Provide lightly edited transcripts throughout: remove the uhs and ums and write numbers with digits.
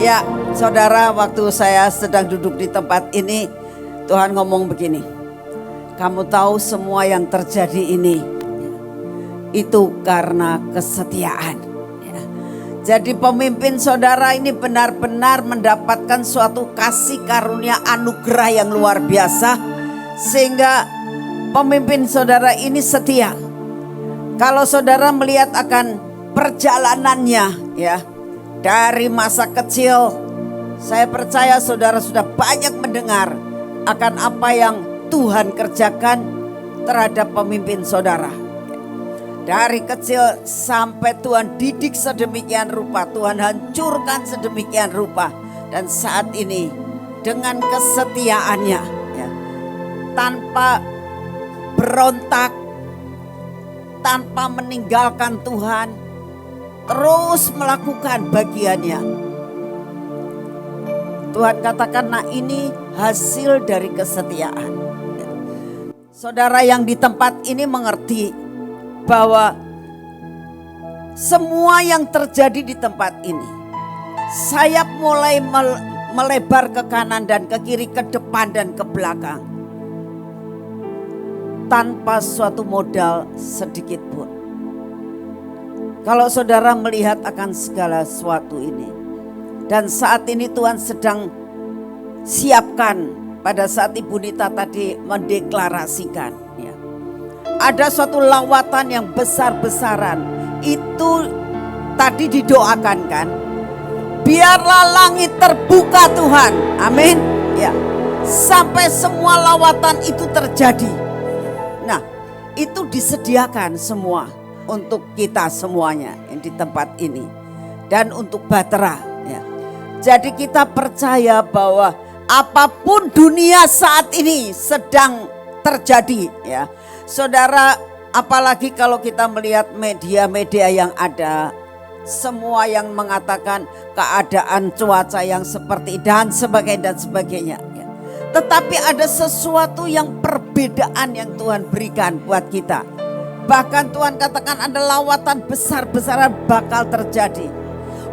Ya, saudara, waktu saya sedang duduk di tempat ini, Tuhan ngomong begini. Kamu tahu semua yang terjadi ini, itu karena kesetiaan. Ya. Jadi pemimpin saudara ini benar-benar mendapatkan suatu kasih karunia anugerah yang luar biasa. Sehingga pemimpin saudara ini setia. Kalau saudara melihat akan perjalanannya, ya, dari masa kecil, saya percaya saudara sudah banyak mendengar akan apa yang Tuhan kerjakan terhadap pemimpin saudara. Dari kecil sampai Tuhan didik sedemikian rupa, Tuhan hancurkan sedemikian rupa. Dan saat ini dengan kesetiaannya, ya, tanpa berontak, tanpa meninggalkan Tuhan, terus melakukan bagiannya. Tuhan katakan, nah ini hasil dari kesetiaan. Saudara yang di tempat ini mengerti bahwa semua yang terjadi di tempat ini, sayap mulai melebar ke kanan dan ke kiri, ke depan dan ke belakang, tanpa suatu modal sedikit pun. Kalau saudara melihat akan segala sesuatu ini, dan saat ini Tuhan sedang siapkan, pada saat Ibu Nita tadi mendeklarasikan, ya, ada suatu lawatan yang besar-besaran. Itu tadi didoakan kan, biarlah langit terbuka Tuhan, amin, ya, sampai semua lawatan itu terjadi. Nah, itu disediakan semua untuk kita semuanya yang di tempat ini dan untuk Bahtera, ya. Jadi kita percaya bahwa apapun dunia saat ini sedang terjadi, ya. Saudara, apalagi kalau kita melihat media-media yang ada, semua yang mengatakan keadaan cuaca yang seperti dan sebagainya, ya. Tetapi ada sesuatu yang perbedaan yang Tuhan berikan buat kita. Bahkan Tuhan katakan ada lawatan besar-besaran bakal terjadi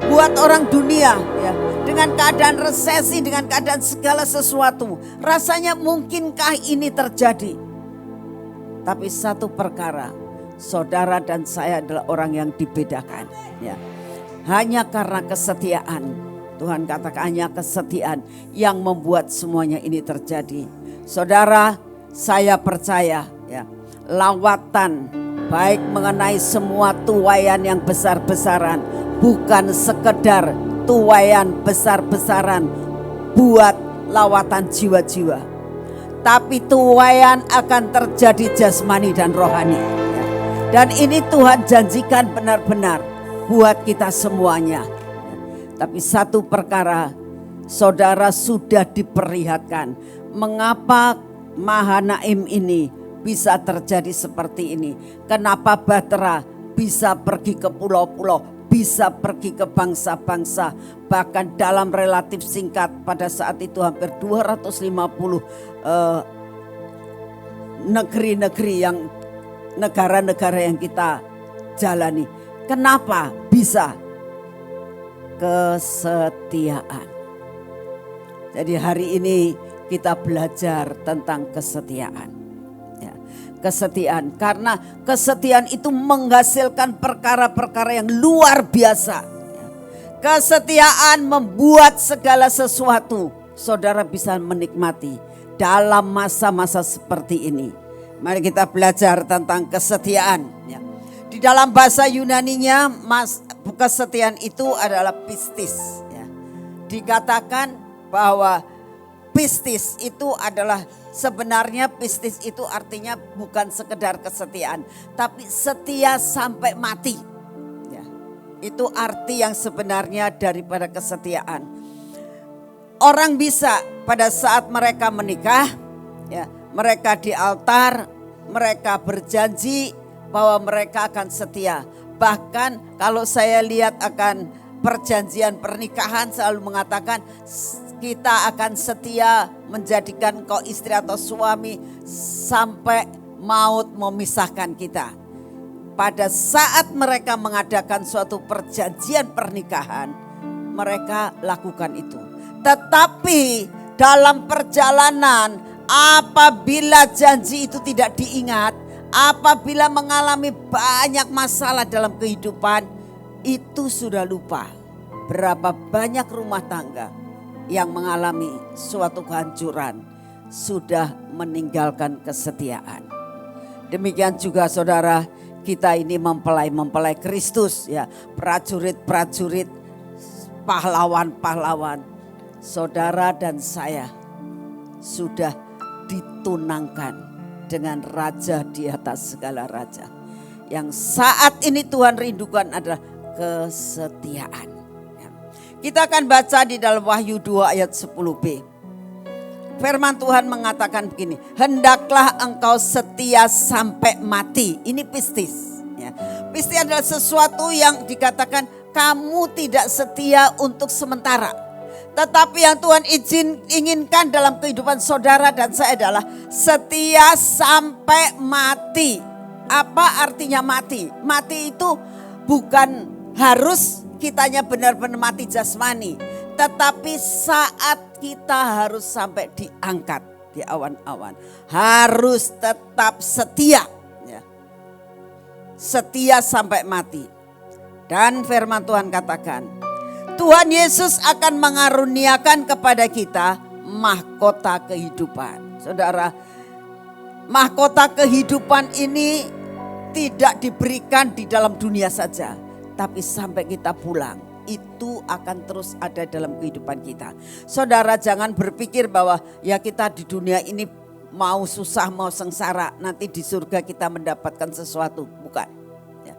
buat orang dunia, ya. Dengan keadaan resesi, dengan keadaan segala sesuatu, rasanya mungkinkah ini terjadi? Tapi satu perkara, saudara dan saya adalah orang yang dibedakan, ya. Hanya karena kesetiaan. Tuhan katakan hanya kesetiaan yang membuat semuanya ini terjadi. Saudara, saya percaya, ya, lawatan baik mengenai semua tuaian yang besar-besaran, bukan sekedar tuaian besar-besaran buat lawatan jiwa-jiwa, tapi tuaian akan terjadi jasmani dan rohani, ya. Dan ini Tuhan janjikan benar-benar buat kita semuanya. Tapi satu perkara, saudara sudah diperlihatkan mengapa Mahanaim ini bisa terjadi seperti ini. Kenapa Bahtera bisa pergi ke pulau-pulau, bisa pergi ke bangsa-bangsa. Bahkan dalam relatif singkat, pada saat itu hampir 250 negeri-negeri yang negara-negara yang kita jalani. Kenapa bisa? Kesetiaan. Jadi hari ini kita belajar tentang kesetiaan, ya. Kesetiaan, karena kesetiaan itu menghasilkan perkara-perkara yang luar biasa, ya. Kesetiaan membuat segala sesuatu saudara bisa menikmati dalam masa-masa seperti ini. Mari kita belajar tentang kesetiaan, ya. Di dalam bahasa Yunaninya, kesetiaan itu adalah pistis, ya. Dikatakan bahwa pistis itu adalah, sebenarnya pistis itu artinya bukan sekedar kesetiaan, tapi setia sampai mati, ya. Itu arti yang sebenarnya daripada kesetiaan. Orang bisa pada saat mereka menikah, ya, mereka di altar, mereka berjanji bahwa mereka akan setia. Bahkan kalau saya lihat akan perjanjian pernikahan selalu mengatakan kita akan setia menjadikan kau istri atau suami sampai maut memisahkan kita. Pada saat mereka mengadakan suatu perjanjian pernikahan, mereka lakukan itu. Tetapi dalam perjalanan apabila janji itu tidak diingat, apabila mengalami banyak masalah dalam kehidupan, itu sudah lupa berapa banyak rumah tangga yang mengalami suatu kehancuran, sudah meninggalkan kesetiaan. Demikian juga saudara, kita ini mempelai Kristus ya, prajurit-prajurit, pahlawan-pahlawan. Saudara dan saya sudah ditunangkan dengan raja di atas segala raja. Yang saat ini Tuhan rindukan adalah kesetiaan. Kita akan baca di dalam Wahyu 2 ayat 10b. Firman Tuhan mengatakan begini, hendaklah engkau setia sampai mati. Ini pistis. Ya. Pistis adalah sesuatu yang dikatakan kamu tidak setia untuk sementara. Tetapi yang Tuhan inginkan dalam kehidupan saudara dan saya adalah setia sampai mati. Apa artinya mati? Mati itu bukan harus kitanya benar-benar mati jasmani. Tetapi saat kita harus sampai diangkat di awan-awan, harus tetap setia, ya. Setia sampai mati. Dan firman Tuhan katakan, Tuhan Yesus akan mengaruniakan kepada kita mahkota kehidupan. Saudara, mahkota kehidupan ini tidak diberikan di dalam dunia saja, tapi sampai kita pulang. Itu akan terus ada dalam kehidupan kita. Saudara, jangan berpikir bahwa ya kita di dunia ini mau susah mau sengsara, nanti di surga kita mendapatkan sesuatu. Bukan. Ya.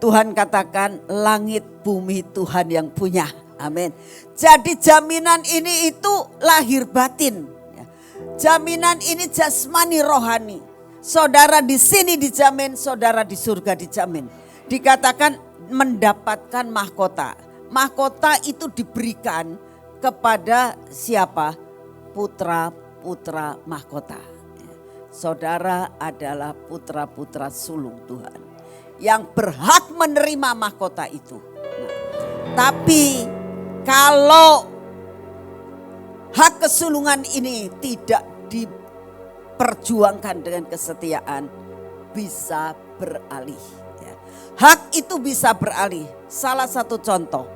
Tuhan katakan langit bumi Tuhan yang punya. Amin. Jadi jaminan ini itu lahir batin. Ya. Jaminan ini jasmani rohani. Saudara di sini dijamin, saudara di surga dijamin. Dikatakan mendapatkan mahkota. Mahkota itu diberikan kepada siapa? Putra-putra mahkota. Saudara adalah putra-putra sulung Tuhan yang berhak menerima mahkota itu. Tapi kalau hak kesulungan ini tidak diperjuangkan dengan kesetiaan, bisa beralih. Hak itu bisa beralih. Salah satu contoh,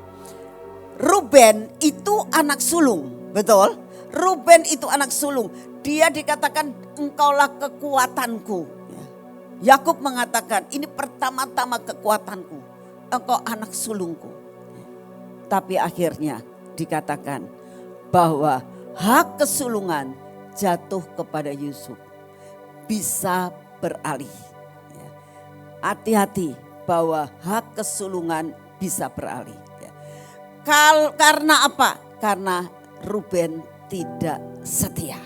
Ruben itu anak sulung, betul? Ruben itu anak sulung. Dia dikatakan engkaulah kekuatanku. Yakub mengatakan ini pertama-tama kekuatanku. Engkau anak sulungku. Tapi akhirnya dikatakan bahwa hak kesulungan jatuh kepada Yusuf. Bisa beralih. Hati-hati. Bahwa hak kesulungan bisa beralih. Karena apa? Karena Ruben tidak setia.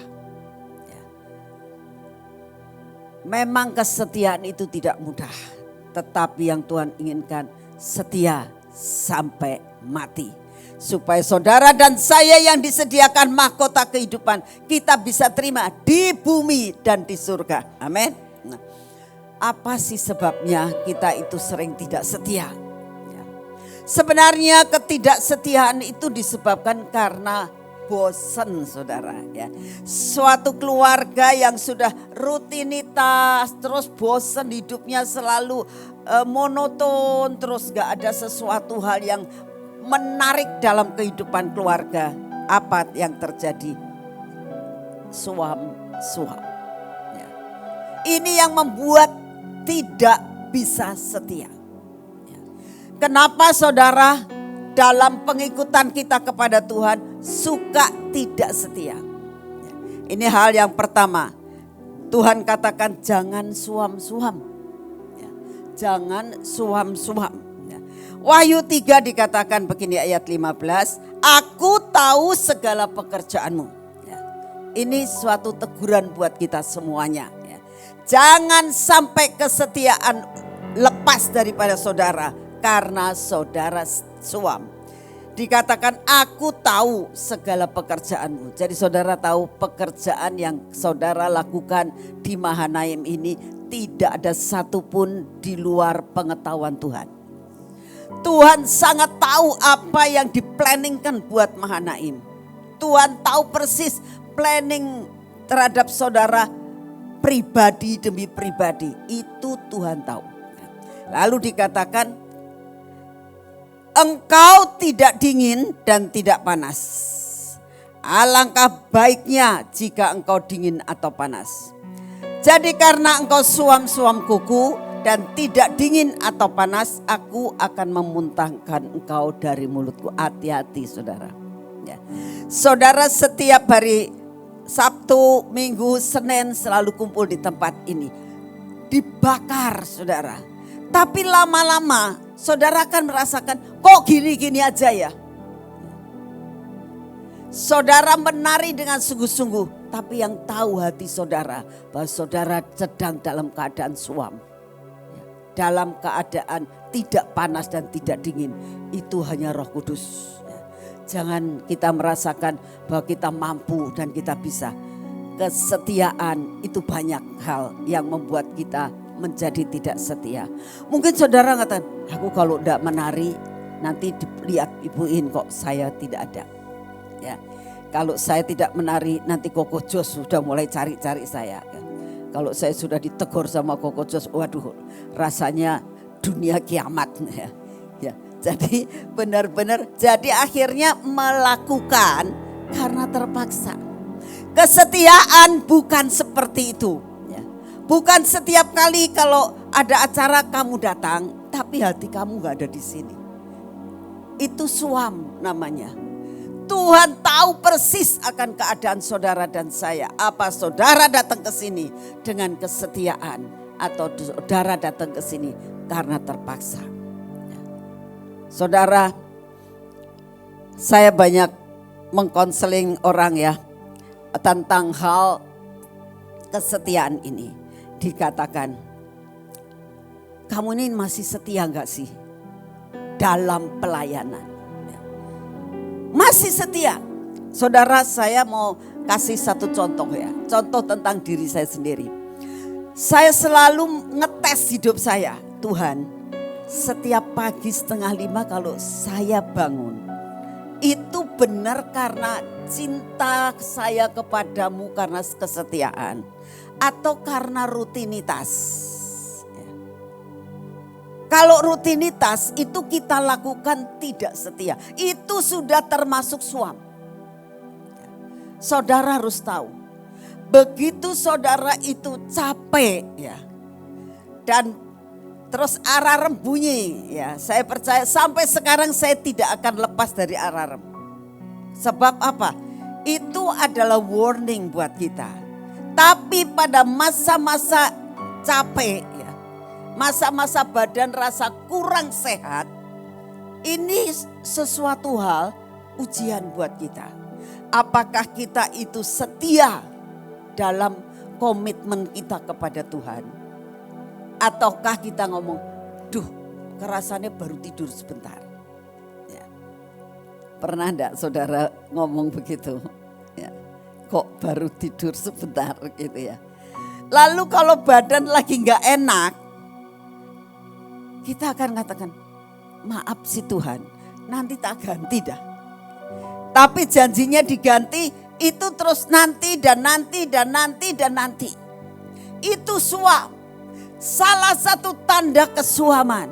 Memang kesetiaan itu tidak mudah. Tetapi yang Tuhan inginkan setia sampai mati. Supaya saudara dan saya yang disediakan mahkota kehidupan kita bisa terima di bumi dan di surga. Amin. Apa sih sebabnya kita itu sering tidak setia? Ya. Sebenarnya ketidaksetiaan itu disebabkan karena bosan, saudara. Ya. Suatu keluarga yang sudah rutinitas, terus bosan hidupnya selalu monoton, terus gak ada sesuatu hal yang menarik dalam kehidupan keluarga. Apa yang terjadi? Suam-suam. Ya. Ini yang membuat tidak bisa setia. Kenapa saudara dalam pengikutan kita kepada Tuhan suka tidak setia? Ini hal yang pertama. Tuhan katakan jangan suam-suam. Jangan suam-suam. Wahyu 3 dikatakan begini ayat 15. Aku tahu segala pekerjaanmu. Ini suatu teguran buat kita semuanya. Jangan sampai kesetiaan lepas daripada saudara karena saudara suam. Dikatakan aku tahu segala pekerjaanmu. Jadi saudara tahu pekerjaan yang saudara lakukan di Mahanaim ini tidak ada satupun di luar pengetahuan Tuhan. Tuhan sangat tahu apa yang diplanningkan buat Mahanaim. Tuhan tahu persis planning terhadap saudara pribadi demi pribadi. Itu Tuhan tahu. Lalu dikatakan, engkau tidak dingin dan tidak panas. Alangkah baiknya jika engkau dingin atau panas. Jadi karena engkau suam-suam kuku dan tidak dingin atau panas, aku akan memuntahkan engkau dari mulutku. Hati-hati saudara. Ya. Saudara setiap hari Sabtu, Minggu, Senin selalu kumpul di tempat ini. Dibakar saudara. Tapi lama-lama saudara akan merasakan kok gini-gini aja ya. Saudara menari dengan sungguh-sungguh, tapi yang tahu hati saudara bahwa saudara sedang dalam keadaan suam. Dalam keadaan tidak panas dan tidak dingin. Itu hanya Roh Kudus. Jangan kita merasakan bahwa kita mampu dan kita bisa. Kesetiaan itu banyak hal yang membuat kita menjadi tidak setia. Mungkin saudara mengatakan, aku kalau tidak menari nanti dilihat ibuin kok saya tidak ada. Ya, kalau saya tidak menari nanti Koko Jos sudah mulai cari-cari saya. Kalau saya sudah ditegur sama Koko Jos, waduh rasanya dunia kiamat. Ya, jadi benar-benar jadi akhirnya melakukan karena terpaksa. Kesetiaan bukan seperti itu. Ya. Bukan setiap kali kalau ada acara kamu datang, tapi hati kamu gak ada di sini. Itu suam namanya. Tuhan tahu persis akan keadaan saudara dan saya. Apa saudara datang ke sini dengan kesetiaan atau saudara datang ke sini karena terpaksa. Saudara, saya banyak mengkonseling orang ya tentang hal kesetiaan ini. Dikatakan, kamu ini masih setia gak sih dalam pelayanan? Masih setia. Saudara, saya mau kasih satu contoh ya. Contoh tentang diri saya sendiri. Saya selalu ngetes hidup saya. Tuhan, setiap pagi 4:30 kalau saya bangun, itu benar karena cinta saya kepadamu karena kesetiaan atau karena rutinitas? Kalau rutinitas itu kita lakukan tidak setia, itu sudah termasuk suam. Saudara harus tahu, begitu saudara itu capek ya, dan terus alarm bunyi ya, saya percaya sampai sekarang saya tidak akan lepas dari alarm. Sebab apa? Itu adalah warning buat kita. Tapi pada masa-masa capek, masa-masa badan rasa kurang sehat, ini sesuatu hal ujian buat kita. Apakah kita itu setia dalam komitmen kita kepada Tuhan? Ataukah kita ngomong, duh kerasannya baru tidur sebentar. Ya. Pernah enggak saudara ngomong begitu? Ya. Kok baru tidur sebentar gitu ya. Lalu kalau badan lagi enggak enak, kita akan katakan, maaf sih Tuhan, nanti tak ganti dah. Tapi janjinya diganti, itu terus nanti dan nanti dan nanti dan nanti. Itu suam. Salah satu tanda kesuaman.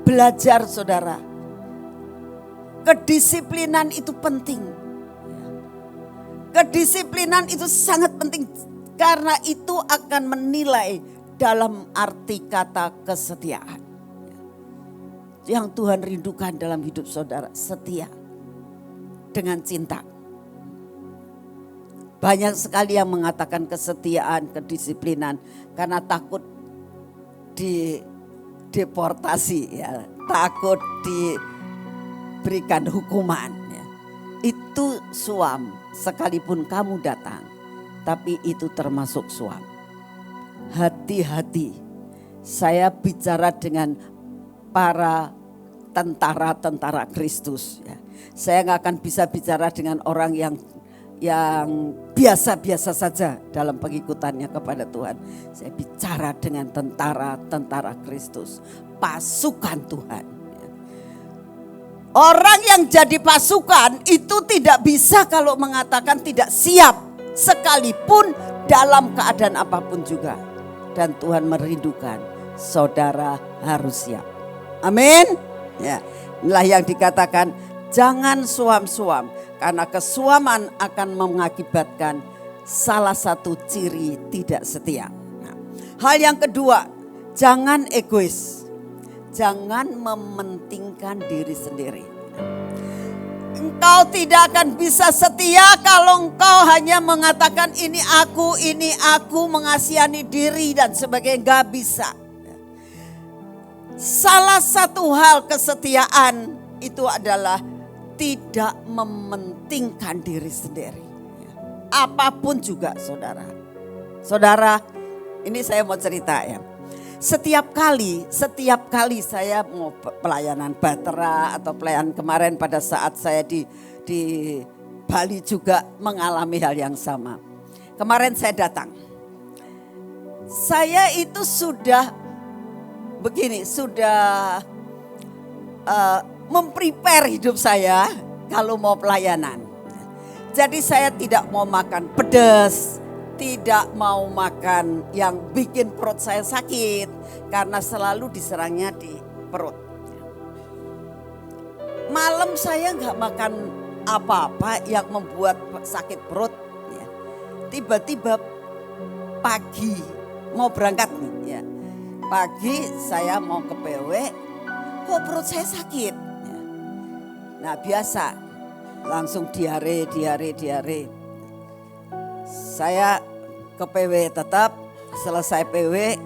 Belajar saudara. Kedisiplinan itu penting. Kedisiplinan itu sangat penting. Karena itu akan menilai dalam arti kata kesetiaan. Yang Tuhan rindukan dalam hidup saudara, setia dengan cinta. Banyak sekali yang mengatakan kesetiaan, kedisiplinan karena takut dideportasi ya, takut diberikan hukuman ya. Itu suam, sekalipun kamu datang, tapi itu termasuk suam. Hati-hati, saya bicara dengan para tentara-tentara Kristus. Ya. Saya gak akan bisa bicara dengan orang yang biasa-biasa saja dalam pengikutannya kepada Tuhan. Saya bicara dengan tentara-tentara Kristus. pasukan Tuhan. Orang yang jadi pasukan itu tidak bisa kalau mengatakan tidak siap, sekalipun dalam keadaan apapun juga. Dan Tuhan merindukan saudara harus siap. Amin. Ya, inilah yang dikatakan jangan suam-suam, karena kesuaman akan mengakibatkan salah satu ciri tidak setia. Nah, hal yang kedua, jangan egois. Jangan mementingkan diri sendiri. Engkau tidak akan bisa setia kalau engkau hanya mengatakan ini aku mengasihani diri dan sebagainya. Gak bisa. Salah satu hal kesetiaan itu adalah tidak mementingkan diri sendiri. Apapun juga saudara. Saudara, ini saya mau cerita ya. Setiap kali saya mau pelayanan Batra atau pelayanan kemarin pada saat saya di Bali juga mengalami hal yang sama. Kemarin saya datang. Saya itu sudah begini, sudah memprepare hidup saya kalau mau pelayanan. Jadi saya tidak mau makan pedas, tidak mau makan yang bikin perut saya sakit, karena selalu diserangnya di perut. Malam saya nggak makan apa-apa yang membuat sakit perut. Ya. Tiba-tiba pagi mau berangkat nih. Ya. Pagi saya mau ke PW, kok perut saya sakit. Ya. Nah biasa, langsung diare. Saya ke PW tetap, selesai PW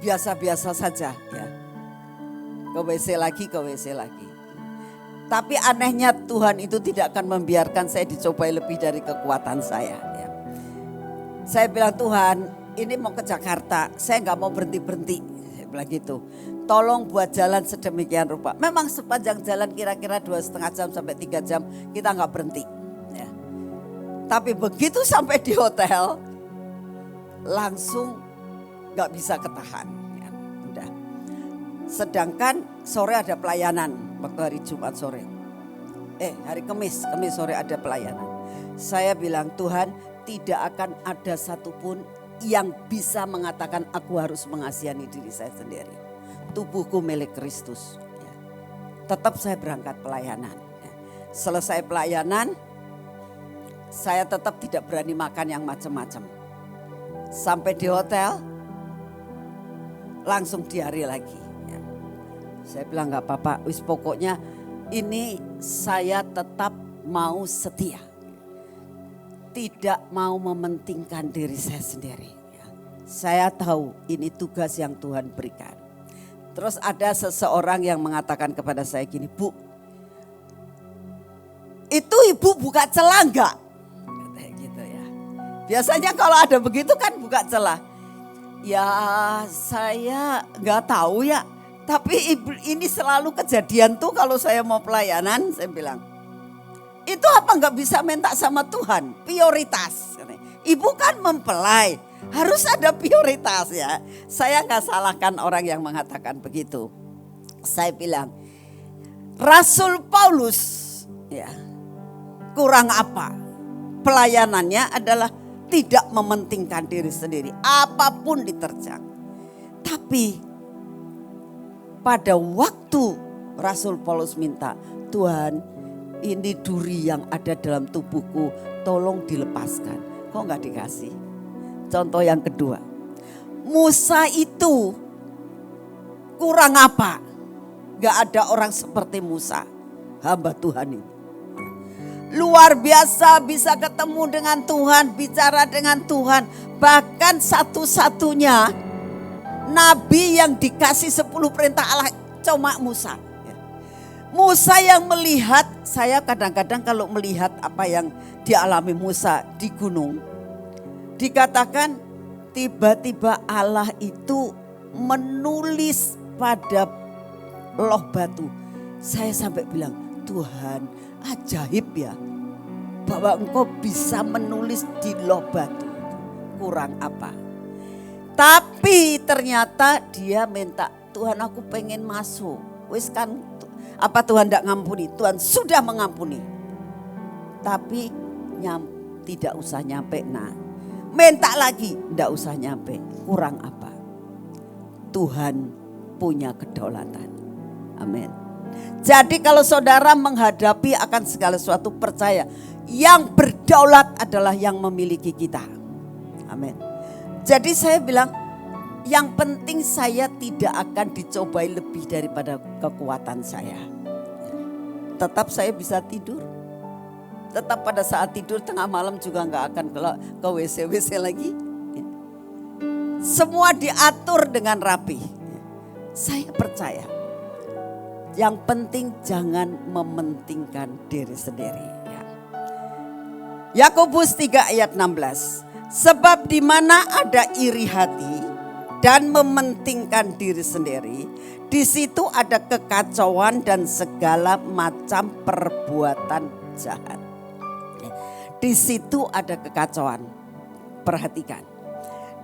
biasa-biasa saja ya. Ke WC lagi. Tapi anehnya Tuhan itu tidak akan membiarkan saya dicobai lebih dari kekuatan saya ya. Saya bilang, Tuhan ini mau ke Jakarta, saya gak mau berhenti-berhenti. Saya bilang gitu, tolong buat jalan sedemikian rupa. Memang sepanjang jalan kira-kira 2,5 jam sampai 3 jam kita gak berhenti. Tapi begitu sampai di hotel, langsung gak bisa ketahan. Ya, udah. Sedangkan sore ada pelayanan, waktu hari Jumat sore. Hari Kamis sore ada pelayanan. Saya bilang, Tuhan tidak akan ada satupun yang bisa mengatakan aku harus mengasihani diri saya sendiri. Tubuhku milik Kristus. Ya. Tetap saya berangkat pelayanan. Ya. Selesai pelayanan, saya tetap tidak berani makan yang macam-macam. Sampai di hotel, langsung diare lagi. Ya. Saya bilang gak apa-apa, wis pokoknya ini saya tetap mau setia. Tidak mau mementingkan diri saya sendiri. Ya. Saya tahu ini tugas yang Tuhan berikan. Terus ada seseorang yang mengatakan kepada saya gini, Bu, itu ibu buka celah enggak? Biasanya kalau ada begitu kan buka celah. Ya saya gak tahu ya. Tapi ini selalu kejadian tuh kalau saya mau pelayanan. Saya bilang, itu apa gak bisa minta sama Tuhan? Prioritas. Ibu kan mempelai, harus ada prioritas ya. Saya gak salahkan orang yang mengatakan begitu. Saya bilang, Rasul Paulus ya kurang apa? Pelayanannya adalah tidak mementingkan diri sendiri, apapun diterjang. Tapi pada waktu Rasul Paulus minta, Tuhan ini duri yang ada dalam tubuhku, tolong dilepaskan. Kok gak dikasih? Contoh yang kedua, Musa itu kurang apa? Gak ada orang seperti Musa, hamba Tuhan ini. Luar biasa bisa ketemu dengan Tuhan, bicara dengan Tuhan. Bahkan satu-satunya nabi yang dikasih 10 perintah Allah cuma Musa. Musa yang melihat, saya kadang-kadang kalau melihat apa yang dialami Musa di gunung. Dikatakan tiba-tiba Allah itu menulis pada loh batu. Saya sampai bilang, Tuhan ajaib ya, bahwa engkau bisa menulis di loh batu. Kurang apa? Tapi ternyata dia minta Tuhan aku pengen masuk. Wis kan apa Tuhan tidak ngampuni? Tuhan sudah mengampuni. Tapi tidak usah nyampe. Nah, minta lagi, tidak usah nyampe. Kurang apa? Tuhan punya kedaulatan. Amin. Jadi kalau saudara menghadapi akan segala sesuatu, percaya yang berdaulat adalah yang memiliki kita. Amin. Jadi saya bilang, yang penting saya tidak akan dicobai lebih daripada kekuatan saya. Tetap saya bisa tidur. Tetap pada saat tidur tengah malam juga nggak akan ke WC lagi. Semua diatur dengan rapi. Saya percaya. Yang penting jangan mementingkan diri sendiri. Yakobus 3 ayat 16. Sebab di mana ada iri hati dan mementingkan diri sendiri, di situ ada kekacauan dan segala macam perbuatan jahat. Di situ ada kekacauan. Perhatikan.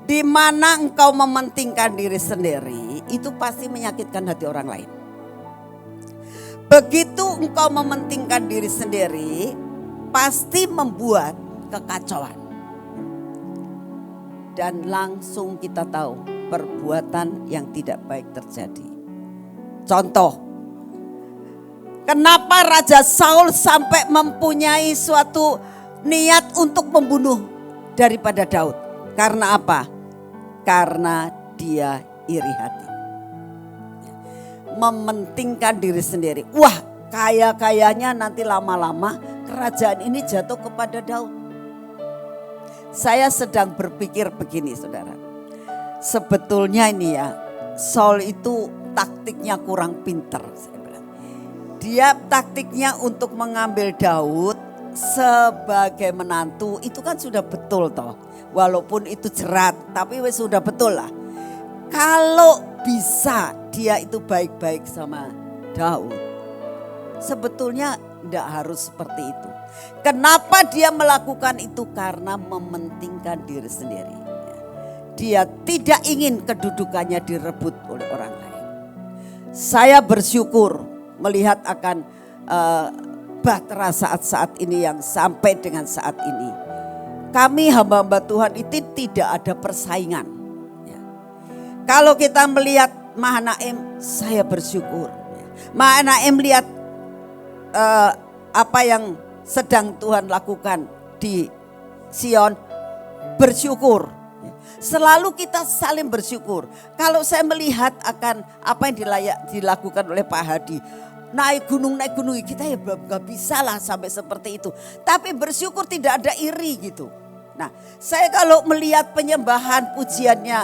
Di mana engkau mementingkan diri sendiri, itu pasti menyakitkan hati orang lain. Begitu engkau mementingkan diri sendiri, pasti membuat kekacauan. Dan langsung kita tahu perbuatan yang tidak baik terjadi. Contoh, kenapa Raja Saul sampai mempunyai suatu niat untuk membunuh daripada Daud? Karena apa? Karena dia iri hati. Mementingkan diri sendiri. Wah, kaya-kayanya nanti lama-lama kerajaan ini jatuh kepada Daud. Saya sedang berpikir begini, saudara. Sebetulnya ini ya, Saul itu taktiknya kurang pinter. Saya bilang. Dia taktiknya untuk mengambil Daud sebagai menantu itu kan sudah betul toh. Walaupun itu jerat, tapi wes sudah betul lah. Kalau bisa dia itu baik-baik sama Daud, sebetulnya tidak harus seperti itu. Kenapa dia melakukan itu? Karena mementingkan diri sendiri. Dia tidak ingin kedudukannya direbut oleh orang lain. Saya bersyukur melihat akan bahtera saat-saat ini yang sampai dengan saat ini. Kami hamba-hamba Tuhan itu tidak ada persaingan. Ya. Kalau kita melihat Mahanaim, saya bersyukur. Mahanaim lihat apa yang sedang Tuhan lakukan di Sion, bersyukur. Selalu kita saling bersyukur. Kalau saya melihat akan apa yang dilakukan oleh Pak Hadi, naik gunung kita ya gak bisa lah sampai seperti itu. Tapi bersyukur tidak ada iri gitu. Nah, saya kalau melihat penyembahan pujiannya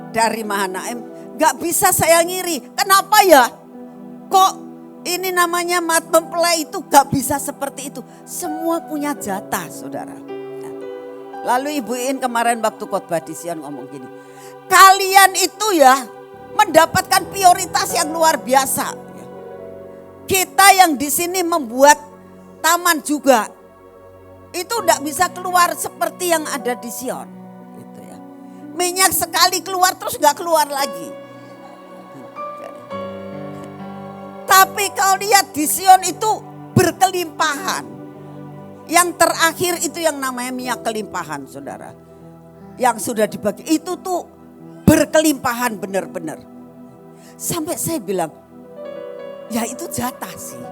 dari Mahanaim, gak bisa saya ngiri. Kenapa ya? Kok ini namanya mat mempelai itu gak bisa seperti itu. Semua punya jatah, saudara. Nah, lalu Ibu In kemarin waktu khotbah di Sion ngomong gini. Kalian itu ya mendapatkan prioritas yang luar biasa. Kita yang di sini membuat taman juga. Itu tidak bisa keluar seperti yang ada di Sion. Gitu ya. Minyak sekali keluar terus gak keluar lagi. Tapi kalau lihat di Sion itu berkelimpahan. Yang terakhir itu yang namanya minyak kelimpahan, saudara. Yang sudah dibagi itu tuh berkelimpahan benar-benar. Sampai saya bilang, ya itu jatah sih.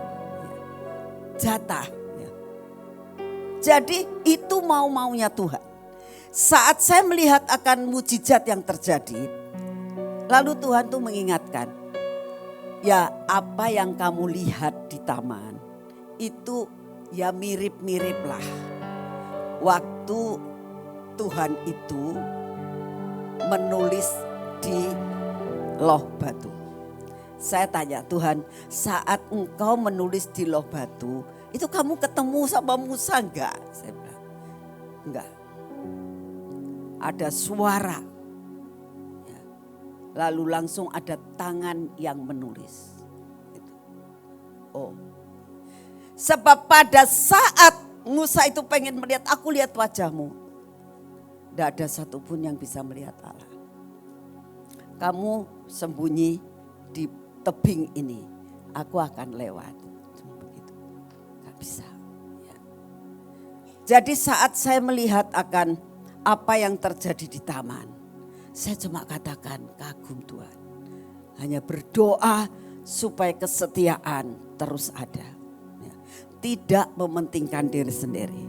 Jatah. Jadi itu mau-maunya Tuhan. Saat saya melihat akan mujizat yang terjadi, lalu Tuhan tuh mengingatkan, ya apa yang kamu lihat di taman itu ya mirip-mirip lah. Waktu Tuhan itu menulis di loh batu. Saya tanya, Tuhan, saat engkau menulis di loh batu, itu kamu ketemu sama Musa enggak? Saya bilang, enggak. Ada suara. Ya. Lalu langsung ada tangan yang menulis. Gitu. Oh. Sebab pada saat Musa itu pengen melihat, aku lihat wajahmu. Tidak ada satupun yang bisa melihat Allah. Kamu sembunyi di tebing ini, aku akan lewat. Begitu, gak bisa. Ya. Jadi saat saya melihat akan apa yang terjadi di taman, saya cuma katakan kagum Tuhan. Hanya berdoa supaya kesetiaan terus ada. Ya. Tidak mementingkan diri sendiri.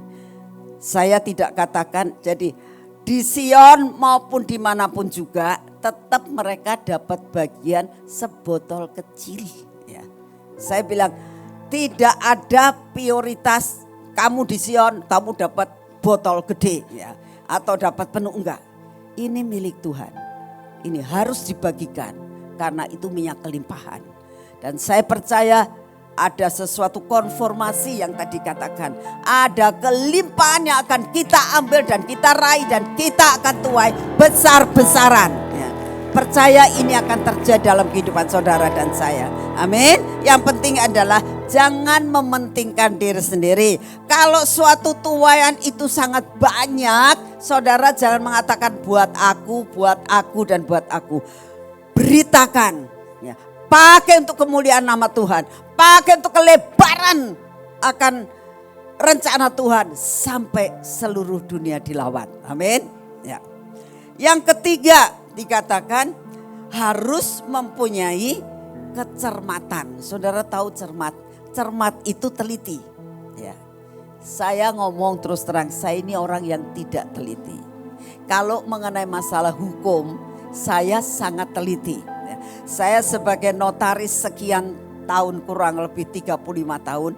Saya tidak katakan jadi di Sion maupun dimanapun juga tetap mereka dapat bagian sebotol kecil. Ya. Saya bilang tidak ada prioritas kamu di Sion kamu dapat botol gede ya, atau dapat penuh, enggak. Ini milik Tuhan. Ini harus dibagikan karena itu minyak kelimpahan. Dan saya percaya ada sesuatu konformasi yang tadi katakan. Ada kelimpahan yang akan kita ambil dan kita raih dan kita akan tuai besar-besaran. Ya. Percaya ini akan terjadi dalam kehidupan saudara dan saya. Amin. Yang penting adalah jangan mementingkan diri sendiri. Kalau suatu tuaian itu sangat banyak, saudara jangan mengatakan buat aku dan buat aku. Beritakan. Ya. Pakai untuk kemuliaan nama Tuhan. Pakai untuk kelebaran akan rencana Tuhan sampai seluruh dunia dilawan. Amin. Ya. Yang ketiga dikatakan harus mempunyai kecermatan. Saudara tahu cermat? Cermat itu teliti. Ya. Saya ngomong terus terang, saya ini orang yang tidak teliti. Kalau mengenai masalah hukum, saya sangat teliti. Saya sebagai notaris sekian tahun, kurang lebih 35 tahun,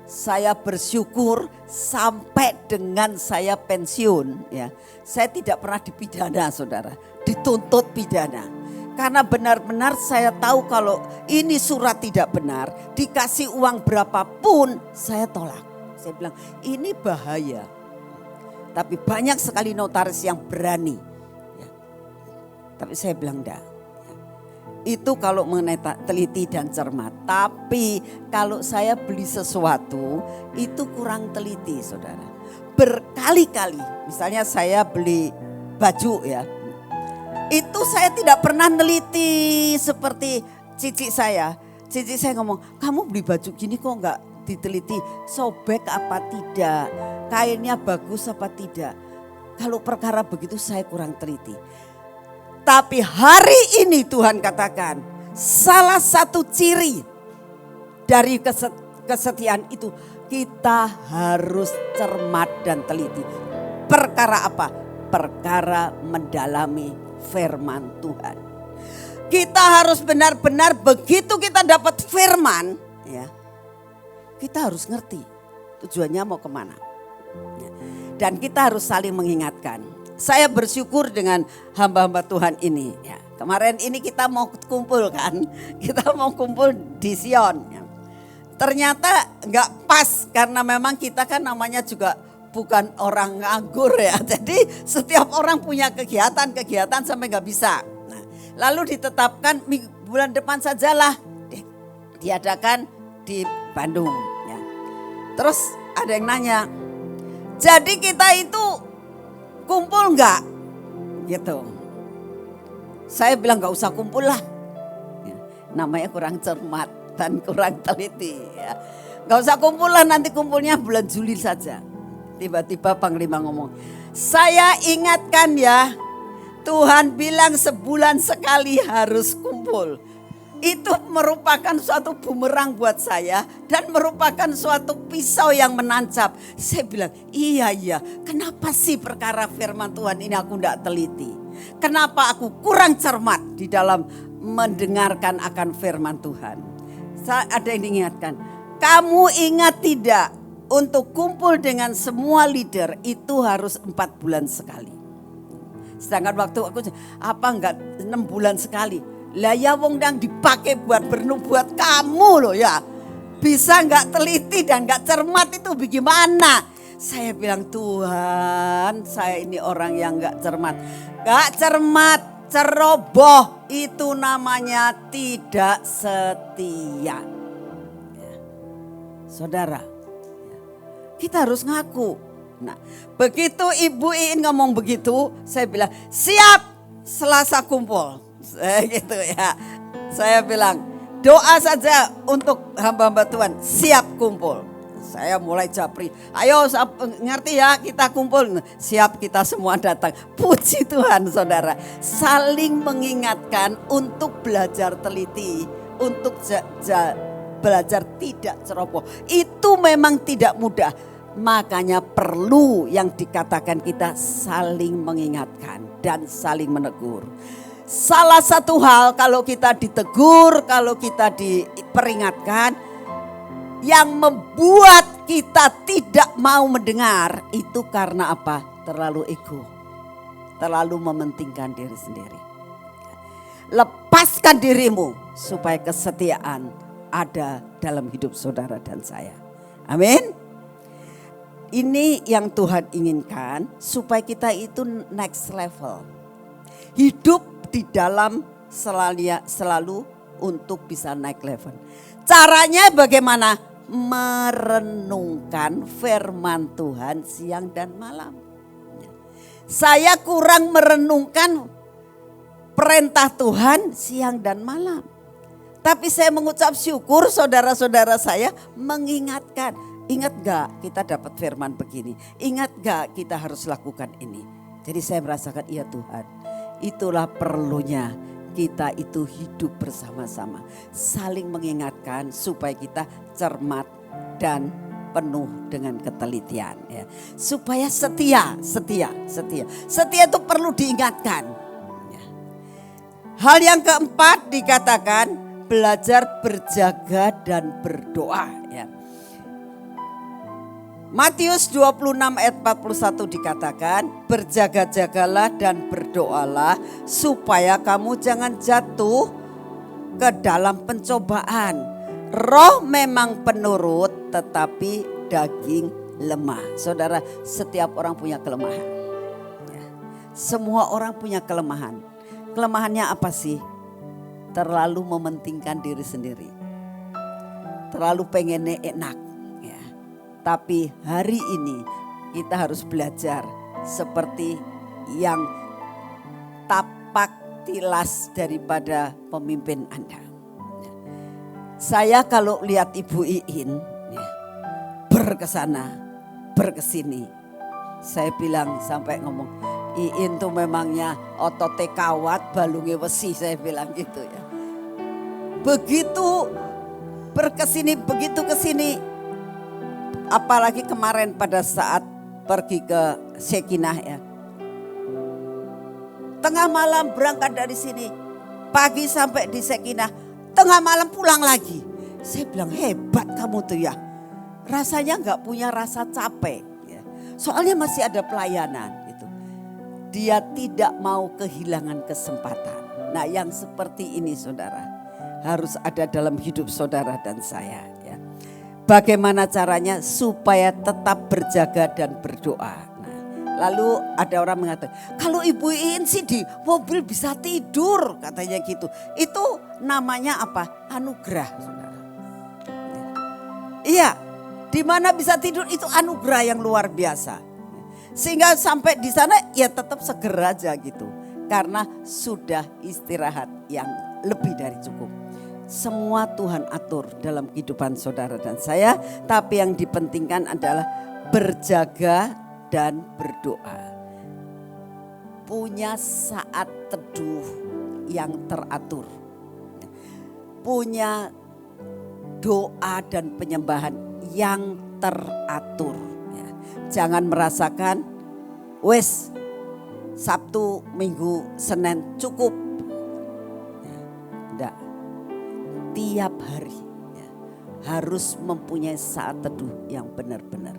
saya bersyukur sampai dengan saya pensiun. Ya, saya tidak pernah dipidana, saudara, dituntut pidana. Karena benar-benar saya tahu kalau ini surat tidak benar, dikasih uang berapapun saya tolak. Saya bilang ini bahaya. Tapi banyak sekali notaris yang berani. Ya. Tapi saya bilang enggak. Itu kalau mengenai teliti dan cermat. Tapi kalau saya beli sesuatu itu kurang teliti, saudara. Berkali-kali, misalnya saya beli baju ya. Itu saya tidak pernah teliti seperti cici saya. Cici saya ngomong, kamu beli baju gini kok enggak diteliti. Sobek apa tidak, kainnya bagus apa tidak. Kalau perkara begitu saya kurang teliti. Tapi hari ini Tuhan katakan salah satu ciri dari kesetiaan itu kita harus cermat dan teliti. Perkara apa? Perkara mendalami firman Tuhan. Kita harus benar-benar begitu kita dapat firman, ya, kita harus ngerti tujuannya mau kemana. Dan kita harus saling mengingatkan. Saya bersyukur dengan hamba-hamba Tuhan ini. Ya, kemarin ini kita mau kumpul kan, kita mau kumpul di Sion. Ya. Ternyata nggak pas karena memang kita kan namanya juga bukan orang nganggur ya. Jadi setiap orang punya kegiatan sampai nggak bisa. Nah, lalu ditetapkan bulan depan sajalah diadakan di Bandung. Ya. Terus ada yang nanya, jadi kita itu kumpul enggak? Gitu. Saya bilang enggak usah kumpul lah. Ya, namanya kurang cermat dan kurang teliti. Ya. Enggak usah kumpul lah, nanti kumpulnya bulan Juli saja. Tiba-tiba Panglima ngomong, saya ingatkan ya, Tuhan bilang sebulan sekali harus kumpul. Itu merupakan suatu bumerang buat saya dan merupakan suatu pisau yang menancap. Saya bilang iya, kenapa sih perkara firman Tuhan ini aku tidak teliti? Kenapa aku kurang cermat di dalam mendengarkan akan firman Tuhan? Ada yang diingatkan, kamu ingat tidak untuk kumpul dengan semua leader itu harus 4 bulan sekali. Sedangkan waktu aku apa enggak 6 bulan sekali. Lah ya wong yang dipakai buat bernubuat kamu loh ya. Bisa enggak teliti dan enggak cermat itu bagaimana? Saya bilang Tuhan, saya ini orang yang enggak cermat. Enggak cermat, ceroboh itu namanya tidak setia. Ya. Saudara, kita harus ngaku. Nah, begitu Ibu Iin ngomong begitu, saya bilang siap, Selasa kumpul. Gitu ya. Saya bilang, doa saja untuk hamba-hamba Tuhan, siap kumpul. Saya mulai japri, ayo ngerti ya, kita kumpul. Siap, kita semua datang. Puji Tuhan saudara, saling mengingatkan untuk belajar teliti, untuk belajar tidak ceroboh. Itu memang tidak mudah. Makanya perlu yang dikatakan kita saling mengingatkan dan saling menegur. Salah satu hal kalau kita ditegur, kalau kita diperingatkan, yang membuat kita tidak mau mendengar itu karena apa? Terlalu ego, terlalu mementingkan diri sendiri. Lepaskan dirimu supaya kesetiaan ada dalam hidup saudara dan saya. Amin. Ini yang Tuhan inginkan supaya kita itu next level. Hidup di dalam selalu untuk bisa naik level. Caranya bagaimana? Merenungkan firman Tuhan siang dan malam. Saya kurang merenungkan perintah Tuhan siang dan malam. Tapi saya mengucap syukur saudara-saudara saya mengingatkan. Ingat gak kita dapat firman begini? Ingat gak kita harus lakukan ini? Jadi saya merasakan iya Tuhan. Itulah perlunya kita itu hidup bersama-sama. Saling mengingatkan supaya kita cermat dan penuh dengan ketelitian. Ya. Supaya setia. Setia itu perlu diingatkan. Ya. Hal yang keempat dikatakan belajar berjaga dan berdoa. Ya. Matius 26 ayat 41 dikatakan, berjaga-jagalah dan berdoalah supaya kamu jangan jatuh ke dalam pencobaan. Roh memang penurut tetapi daging lemah. Saudara, setiap orang punya kelemahan. Ya. Semua orang punya kelemahan. Kelemahannya apa sih? Terlalu mementingkan diri sendiri. Terlalu pengennya enak. Tapi hari ini kita harus belajar seperti yang tapak tilas daripada pemimpin Anda. Saya kalau lihat Ibu Iin berkesana, berkesini. Saya bilang sampai ngomong, Iin tuh memangnya otote kawat balunge wesi, saya bilang gitu ya. Begitu berkesini, begitu kesini. Apalagi kemarin pada saat pergi ke Sekinah ya. Tengah malam berangkat dari sini. Pagi sampai di Sekinah. Tengah malam pulang lagi. Saya bilang hebat kamu tuh ya. Rasanya gak punya rasa capek. Ya. Soalnya masih ada pelayanan gitu. Dia tidak mau kehilangan kesempatan. Nah yang seperti ini saudara. Harus ada dalam hidup saudara dan saya. Bagaimana caranya supaya tetap berjaga dan berdoa. Nah, lalu ada orang mengatakan, kalau Ibu Iin sih di mobil bisa tidur katanya gitu. Itu namanya apa? Anugerah saudara. Iya, di mana bisa tidur itu anugerah yang luar biasa. Sehingga sampai di sana ya tetap seger aja gitu. Karena sudah istirahat yang lebih dari cukup. Semua Tuhan atur dalam kehidupan saudara dan saya. Tapi yang dipentingkan adalah berjaga dan berdoa. Punya saat teduh yang teratur. Punya doa dan penyembahan yang teratur. Jangan merasakan wes Sabtu, Minggu, Senin cukup. Enggak. Tiap hari harus mempunyai saat teduh yang benar-benar.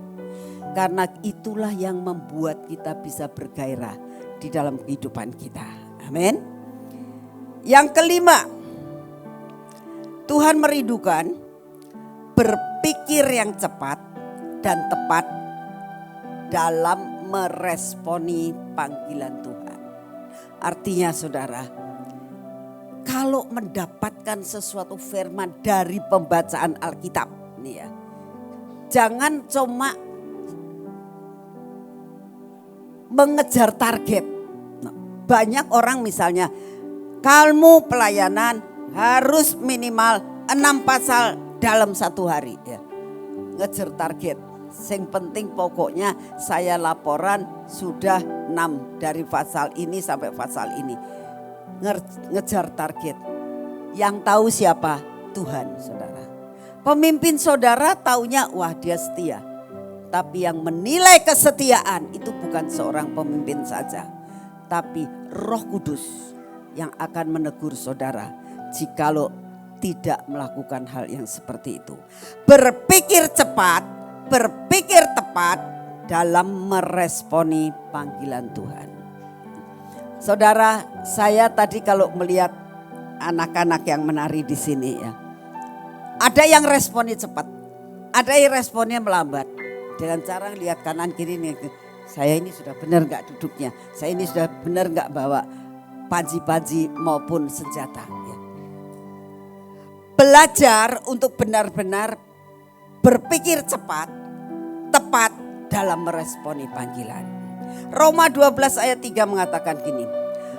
Karena itulah yang membuat kita bisa bergairah di dalam kehidupan kita. Amin. Yang kelima, Tuhan merindukan berpikir yang cepat dan tepat dalam meresponi panggilan Tuhan. Artinya saudara, kalau mendapatkan sesuatu firman dari pembacaan Alkitab nih ya, jangan cuma mengejar target. Banyak orang misalnya, kamu pelayanan harus minimal 6 pasal dalam 1 hari ya. Ngejar target. Yang penting pokoknya saya laporan sudah 6 dari pasal ini sampai pasal ini. Ngejar target. Yang tahu siapa? Tuhan, saudara. Pemimpin saudara taunya wah dia setia. Tapi yang menilai kesetiaan itu bukan seorang pemimpin saja. Tapi Roh Kudus yang akan menegur saudara jikalau tidak melakukan hal yang seperti itu. Berpikir cepat, berpikir tepat dalam meresponi panggilan Tuhan. Saudara, saya tadi kalau melihat anak-anak yang menari di sini ya. Ada yang responnya cepat, ada yang responnya melambat. Dengan cara lihat kanan kiri nih, saya ini sudah benar gak duduknya, saya ini sudah benar gak bawa panji-panji maupun senjata. Ya. Belajar untuk benar-benar berpikir cepat, tepat dalam meresponi panggilan. Roma 12 ayat 3 mengatakan gini.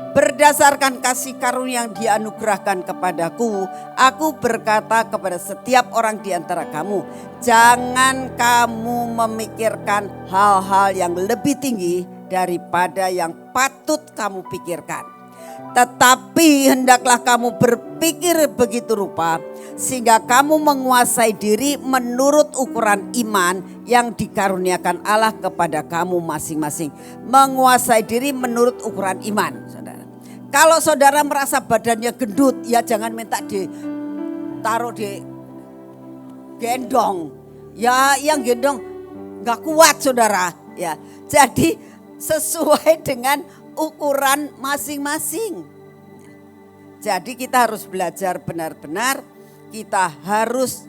Berdasarkan kasih karunia yang dianugerahkan kepadaku, aku berkata kepada setiap orang di antara kamu, jangan kamu memikirkan hal-hal yang lebih tinggi daripada yang patut kamu pikirkan. Tetapi hendaklah kamu berpikir begitu rupa, sehingga kamu menguasai diri menurut ukuran iman yang dikaruniakan Allah kepada kamu masing-masing. Menguasai diri menurut ukuran iman, saudara. Kalau saudara merasa badannya gendut, ya jangan minta ditaruh di gendong. Ya yang gendong gak kuat saudara. Ya, jadi sesuai dengan ukuran masing-masing. Jadi kita harus belajar benar-benar, kita harus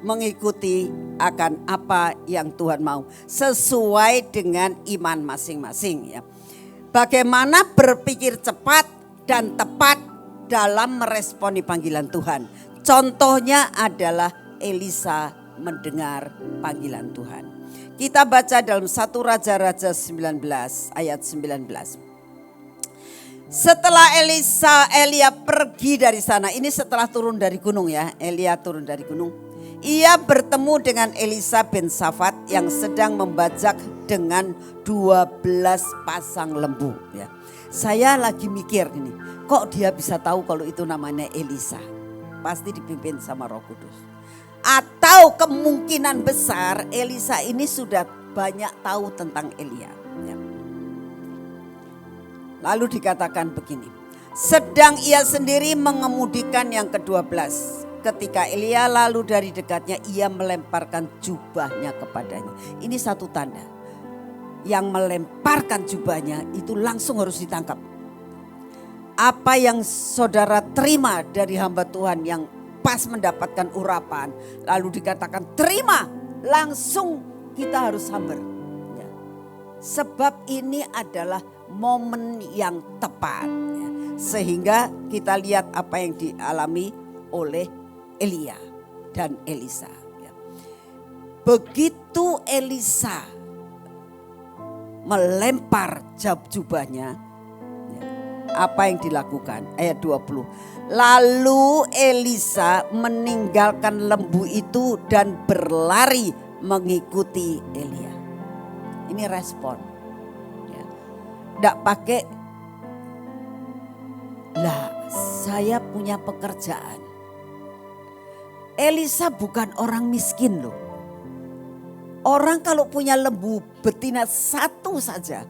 mengikuti akan apa yang Tuhan mau. Sesuai dengan iman masing-masing ya. Bagaimana berpikir cepat dan tepat dalam meresponi panggilan Tuhan. Contohnya adalah Elisa mendengar panggilan Tuhan. Kita baca dalam 1 Raja-Raja 19 ayat 19. Setelah Elia pergi dari sana, ini setelah turun dari gunung ya, Elia turun dari gunung. Ia bertemu dengan Elisa bin Safat yang sedang membajak dengan 12 pasang lembu ya. Saya lagi mikir ini, kok dia bisa tahu kalau itu namanya Elisa? Pasti dipimpin sama Roh Kudus. Atau kemungkinan besar Elisa ini sudah banyak tahu tentang Elia ya. Lalu dikatakan begini, sedang ia sendiri mengemudikan yang ke-12. Ketika Elia lalu dari dekatnya, ia melemparkan jubahnya kepadanya. Ini satu tanda. Yang melemparkan jubahnya itu langsung harus ditangkap. Apa yang saudara terima dari hamba Tuhan yang pas mendapatkan urapan, lalu dikatakan terima, langsung kita harus sambar. Ya. Sebab ini adalah momen yang tepat. Ya. Sehingga kita lihat apa yang dialami oleh Elia dan Elisa. Begitu Elisa melempar jubahnya, apa yang dilakukan? Ayat 20. Lalu Elisa meninggalkan lembu itu dan berlari mengikuti Elia. Ini respon. Tidak pakai, lah saya punya pekerjaan. Elisa bukan orang miskin loh. Orang kalau punya lembu betina satu saja,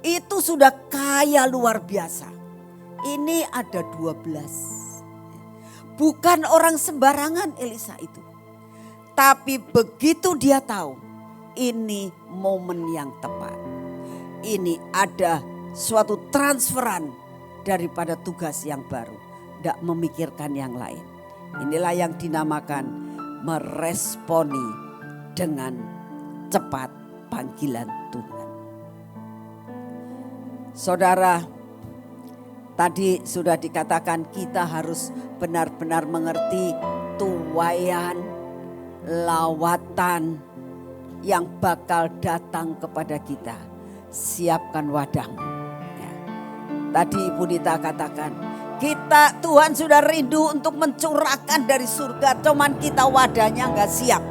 itu sudah kaya luar biasa. Ini ada 12. Bukan orang sembarangan Elisa itu. Tapi begitu dia tahu, ini momen yang tepat. Ini ada suatu transferan daripada tugas yang baru. Tidak memikirkan yang lain. Inilah yang dinamakan meresponi dengan cepat panggilan Tuhan. Saudara, tadi sudah dikatakan kita harus benar-benar mengerti tuaian, lawatan yang bakal datang kepada kita. Siapkan wadahmu. Ya. Tadi Ibu Nita katakan, Tuhan sudah rindu untuk mencurahkan dari surga, cuman kita wadahnya nggak siap.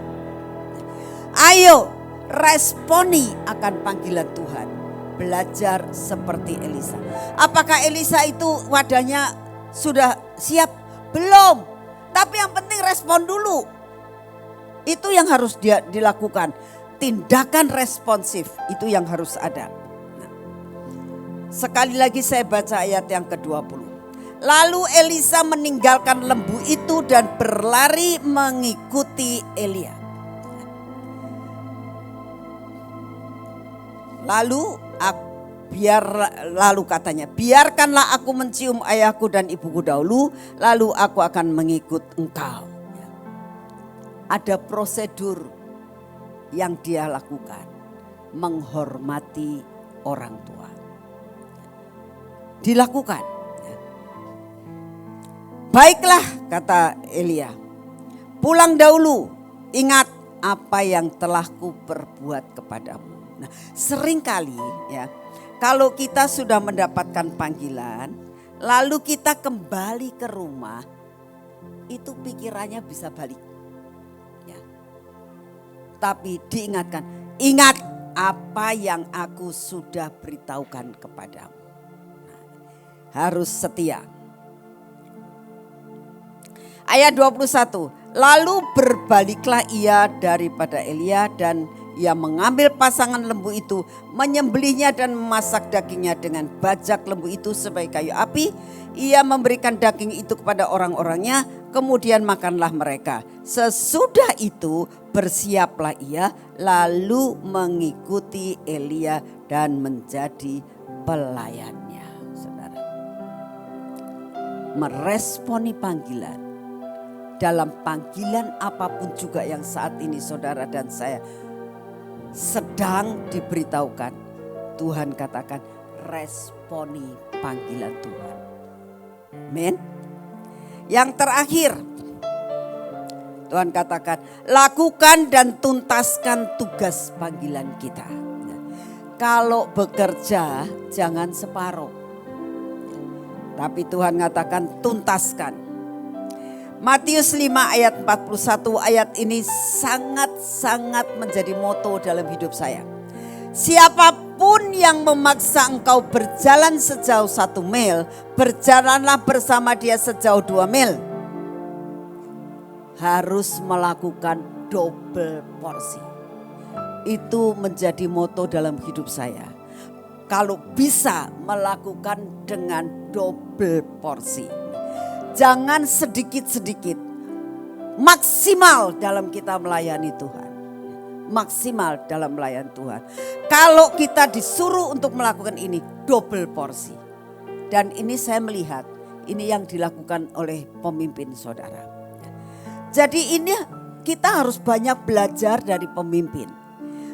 Ayo responi akan panggilan Tuhan. Belajar seperti Elisa. Apakah Elisa itu wadahnya sudah siap? Belum. Tapi yang penting respon dulu. Itu yang harus dilakukan. Tindakan responsif itu yang harus ada. Nah, sekali lagi saya baca ayat yang ke-20. Lalu Elisa meninggalkan lembu itu dan berlari mengikuti Elia. Lalu katanya, biarkanlah aku mencium ayahku dan ibuku dahulu, lalu aku akan mengikut engkau. Ada prosedur yang dia lakukan, menghormati orang tua. Dilakukan. Baiklah, kata Elia, pulang dahulu, ingat apa yang telah kuperbuat kepadamu. Nah, seringkali ya, kalau kita sudah mendapatkan panggilan, lalu kita kembali ke rumah, itu pikirannya bisa balik. Ya. Tapi diingatkan, ingat apa yang aku sudah beritahukan kepadamu. Nah, harus setia. Ayat 21, lalu berbaliklah ia daripada Elia dan ia mengambil pasangan lembu itu, menyembelihnya dan memasak dagingnya dengan bajak lembu itu sebagai kayu api. Ia memberikan daging itu kepada orang-orangnya, kemudian makanlah mereka. Sesudah itu bersiaplah ia lalu mengikuti Elia dan menjadi pelayannya. Saudara, meresponi panggilan. Dalam panggilan apapun juga yang saat ini saudara dan saya sedang diberitahukan, Tuhan katakan responi panggilan Tuhan. Amin. Yang terakhir, Tuhan katakan lakukan dan tuntaskan tugas panggilan kita. Kalau bekerja jangan separuh, tapi Tuhan katakan tuntaskan. Matius 5 ayat 41, ayat ini sangat-sangat menjadi moto dalam hidup saya. Siapapun yang memaksa engkau berjalan sejauh 1 mil, berjalanlah bersama dia sejauh 2 mil. Harus melakukan double porsi. Itu menjadi moto dalam hidup saya. Kalau bisa melakukan dengan double porsi. Jangan sedikit-sedikit, maksimal dalam kita melayani Tuhan. Maksimal dalam melayani Tuhan. Kalau kita disuruh untuk melakukan ini, double porsi. Dan ini saya melihat, ini yang dilakukan oleh pemimpin saudara. Jadi ini kita harus banyak belajar dari pemimpin.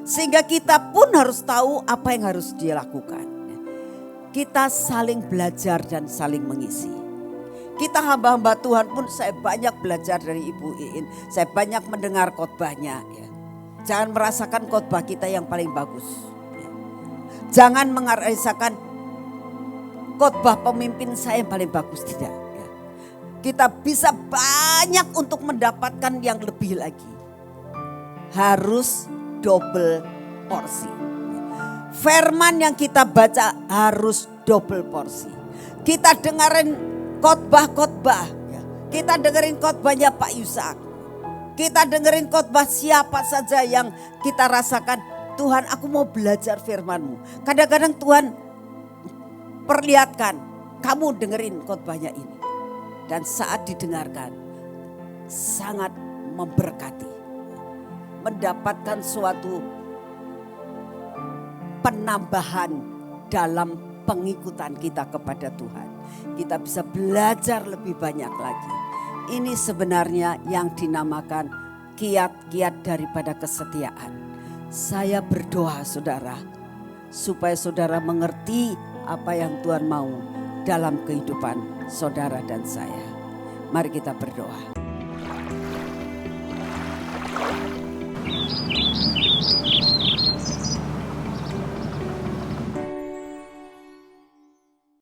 Sehingga kita pun harus tahu apa yang harus dia lakukan. Kita saling belajar dan saling mengisi. Kita hamba-hamba Tuhan pun saya banyak belajar dari Ibu Iin. Saya banyak mendengar khotbahnya. Ya. Jangan merasakan khotbah kita yang paling bagus. Ya. Jangan merasakan khotbah pemimpin saya yang paling bagus. Tidak. Ya. Kita bisa banyak untuk mendapatkan yang lebih lagi. Harus double porsi. Firman yang kita baca harus double porsi. Kita dengerin khotbah-khotbah, ya. Kita dengerin khotbahnya Pak Yusak. Kita dengerin khotbah siapa saja yang kita rasakan, Tuhan aku mau belajar firman-Mu. Kadang-kadang Tuhan perlihatkan, kamu dengerin khotbahnya ini. Dan saat didengarkan, sangat memberkati. Mendapatkan suatu penambahan dalam pengikutan kita kepada Tuhan. Kita bisa belajar lebih banyak lagi. Ini sebenarnya yang dinamakan kiat-kiat daripada kesetiaan. Saya berdoa saudara, supaya saudara mengerti apa yang Tuhan mau dalam kehidupan saudara dan saya. Mari kita berdoa.